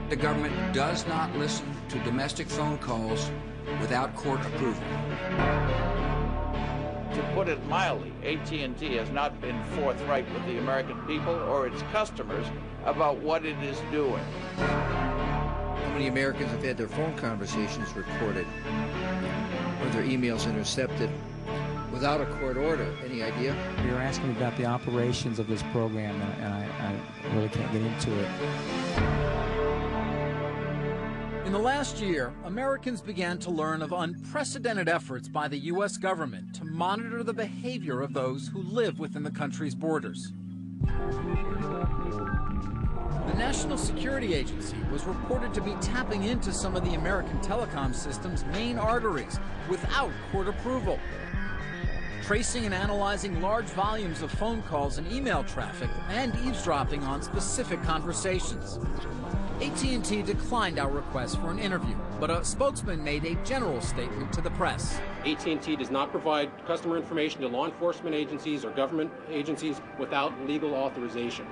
The government does not listen to domestic phone calls without court approval. To put it mildly, AT&T has not been forthright with the American people or its customers about what it is doing. How many Americans have had their phone conversations recorded or their emails intercepted without a court order? Any idea? You're asking about the operations of this program, and I really can't get into it. In the last year, Americans began to learn of unprecedented efforts by the U.S. government to monitor the behavior of those who live within the country's borders. The National Security Agency was reported to be tapping into some of the American telecom system's main arteries without court approval, tracing and analyzing large volumes of phone calls and email traffic, and eavesdropping on specific conversations. AT&T declined our request for an interview, but a spokesman made a general statement to the press. AT&T does not provide customer information to law enforcement agencies or government agencies without legal authorization.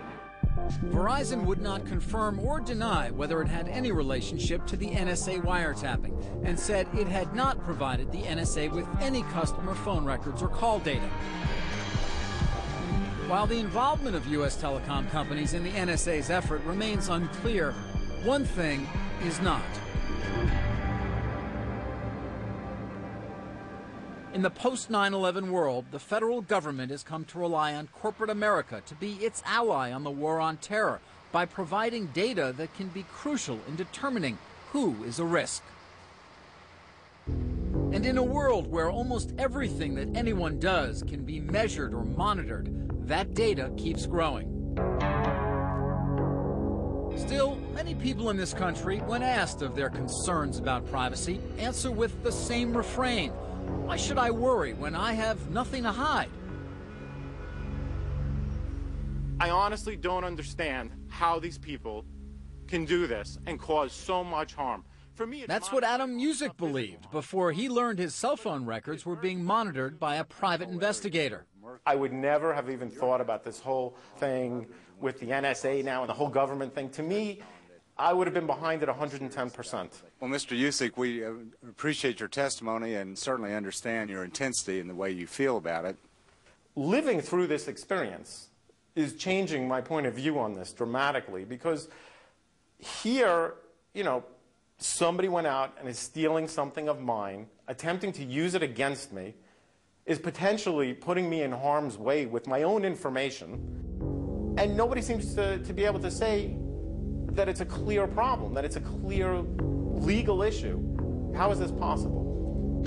Verizon would not confirm or deny whether it had any relationship to the NSA wiretapping, and said it had not provided the NSA with any customer phone records or call data. While the involvement of U.S. telecom companies in the NSA's effort remains unclear, one thing is not. In the post-9/11 world, the federal government has come to rely on corporate America to be its ally on the war on terror by providing data that can be crucial in determining who is a risk. And in a world where almost everything that anyone does can be measured or monitored, that data keeps growing. Still, many people in this country, when asked of their concerns about privacy, answer with the same refrain: why should I worry when I have nothing to hide? I honestly don't understand how these people can do this and cause so much harm. For me, that's what Adam Music believed before he learned his cell phone records were being monitored by a private investigator. I would never have even thought about this whole thing with the NSA now and the whole government thing. To me, I would have been behind it 110%. Well, Mr. Usick, we appreciate your testimony and certainly understand your intensity and the way you feel about it. Living through this experience is changing my point of view on this dramatically, because here, you know, somebody went out and is stealing something of mine, attempting to use it against me, is potentially putting me in harm's way with my own information, and nobody seems to be able to say that it's a clear problem, that it's a clear legal issue. How is this possible?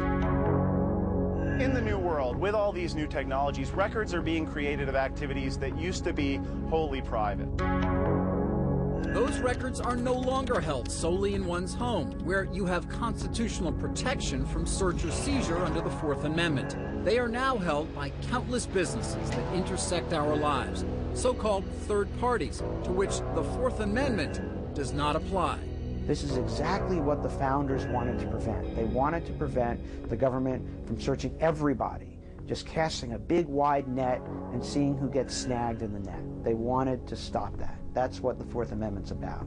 In the new world, with all these new technologies, records are being created of activities that used to be wholly private. Those records are no longer held solely in one's home, where you have constitutional protection from search or seizure under the Fourth Amendment. They are now held by countless businesses that intersect our lives, so-called third parties, to which the Fourth Amendment does not apply. This is exactly what the founders wanted to prevent. They wanted to prevent the government from searching everybody, just casting a big wide net and seeing who gets snagged in the net. They wanted to stop that. That's what the Fourth Amendment's about.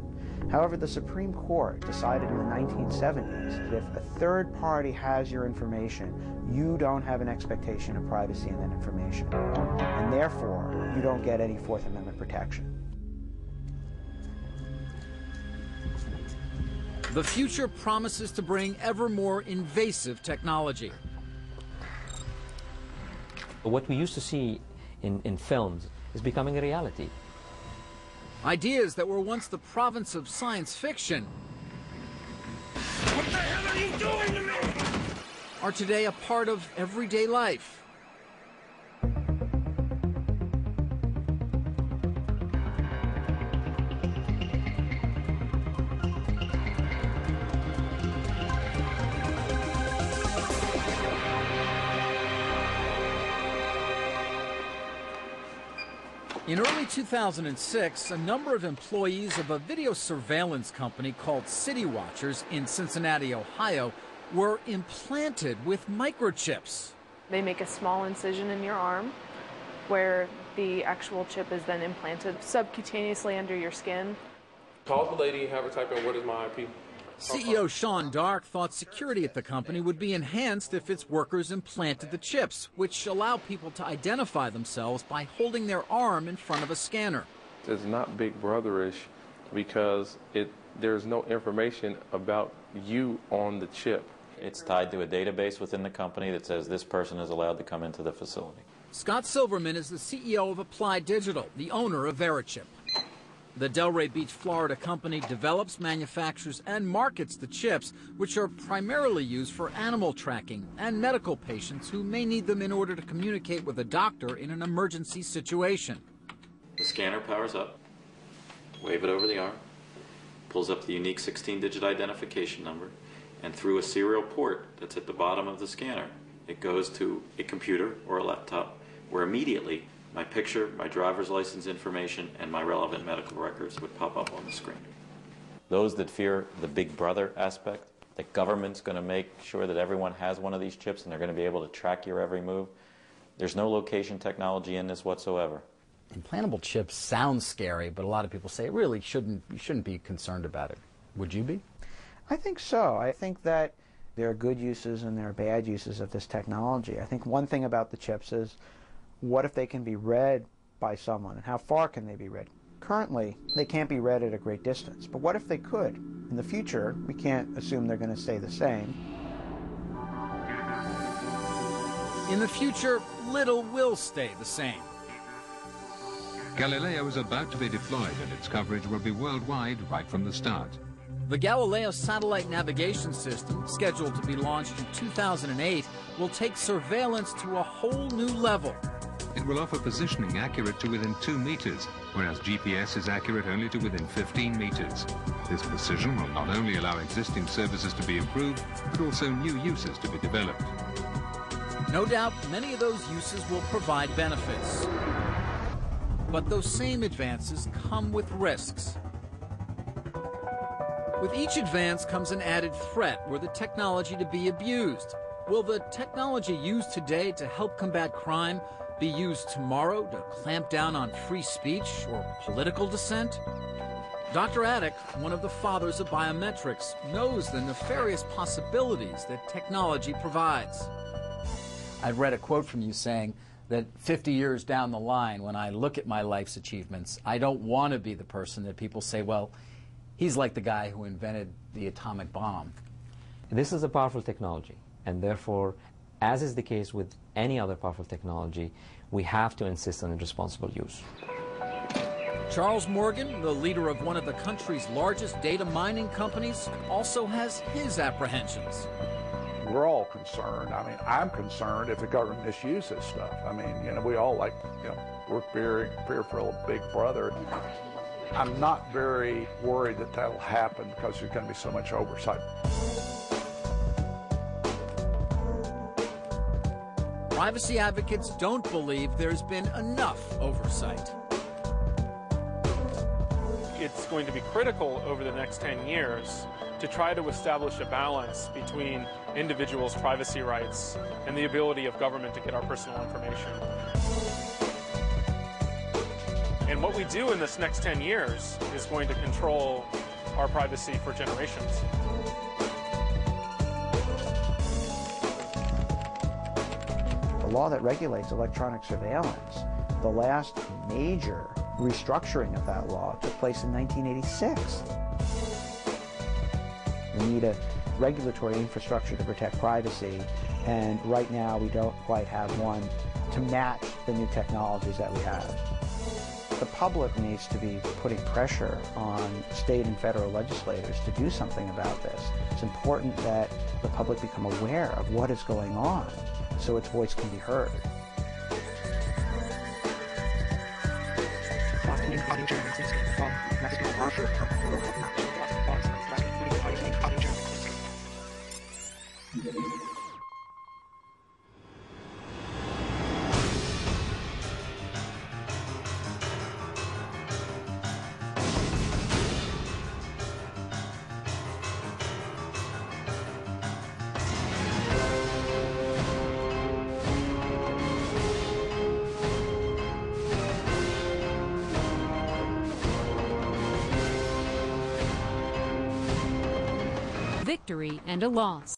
However, the Supreme Court decided in the 1970s that if a third party has your information, you don't have an expectation of privacy in that information. And therefore, you don't get any Fourth Amendment protection. The future promises to bring ever more invasive technology. What we used to see in films is becoming a reality. Ideas that were once the province of science fiction What the hell are you doing to me? Are today a part of everyday life. In early 2006, a number of employees of a video surveillance company called City Watchers in Cincinnati, Ohio, were implanted with microchips. They make a small incision in your arm where the actual chip is then implanted subcutaneously under your skin. Called the lady, have her type in, what is my IP? CEO Sean Dark thought security at the company would be enhanced if its workers implanted the chips, which allow people to identify themselves by holding their arm in front of a scanner. It's not Big Brother-ish because there's no information about you on the chip. It's tied to a database within the company that says this person is allowed to come into the facility. Scott Silverman is the CEO of Applied Digital, the owner of Verichip. The Delray Beach, Florida company develops, manufactures, and markets the chips, which are primarily used for animal tracking and medical patients who may need them in order to communicate with a doctor in an emergency situation. The scanner powers up, wave it over the arm, pulls up the unique 16-digit identification number, and through a serial port that's at the bottom of the scanner, it goes to a computer or a laptop where immediately my picture, my driver's license information, and my relevant medical records would pop up on the screen. Those that fear the Big Brother aspect, that government's going to make sure that everyone has one of these chips and they're going to be able to track your every move, there's no location technology in this whatsoever. Implantable chips sound scary, but a lot of people say it really you shouldn't be concerned about it. Would you be? I think so. I think that there are good uses and there are bad uses of this technology. I think one thing about the chips is, what if they can be read by someone, and how far can they be read? Currently, they can't be read at a great distance, but what if they could? In the future, we can't assume they're going to stay the same. In the future, little will stay the same. Galileo is about to be deployed, and its coverage will be worldwide right from the start. The Galileo satellite navigation system, scheduled to be launched in 2008, will take surveillance to a whole new level. It will offer positioning accurate to within 2 meters, whereas GPS is accurate only to within 15 meters. This precision will not only allow existing services to be improved, but also new uses to be developed. No doubt many of those uses will provide benefits. But those same advances come with risks. With each advance comes an added threat were the technology to be abused. Will the technology used today to help combat crime be used tomorrow to clamp down on free speech or political dissent? Dr. Attic, one of the fathers of biometrics, knows the nefarious possibilities that technology provides. I read a quote from you saying that 50 years down the line, when I look at my life's achievements, I don't want to be the person that people say, well, he's like the guy who invented the atomic bomb. This is a powerful technology, and therefore, as is the case with any other powerful technology, we have to insist on its responsible use. Charles Morgan, the leader of one of the country's largest data mining companies, also has his apprehensions. We're all concerned. I mean, I'm concerned if the government misuses stuff. I mean, you know, we all we're very fearful of Big Brother. I'm not very worried that that'll happen because there's going to be so much oversight. Privacy advocates don't believe there's been enough oversight. It's going to be critical over the next 10 years to try to establish a balance between individuals' privacy rights and the ability of government to get our personal information. And what we do in this next 10 years is going to control our privacy for generations. The law that regulates electronic surveillance, the last major restructuring of that law took place in 1986. We need a regulatory infrastructure to protect privacy, and right now we don't quite have one to match the new technologies that we have. The public needs to be putting pressure on state and federal legislators to do something about this. It's important that the public become aware of what is going on so its voice can be heard. victory and a loss.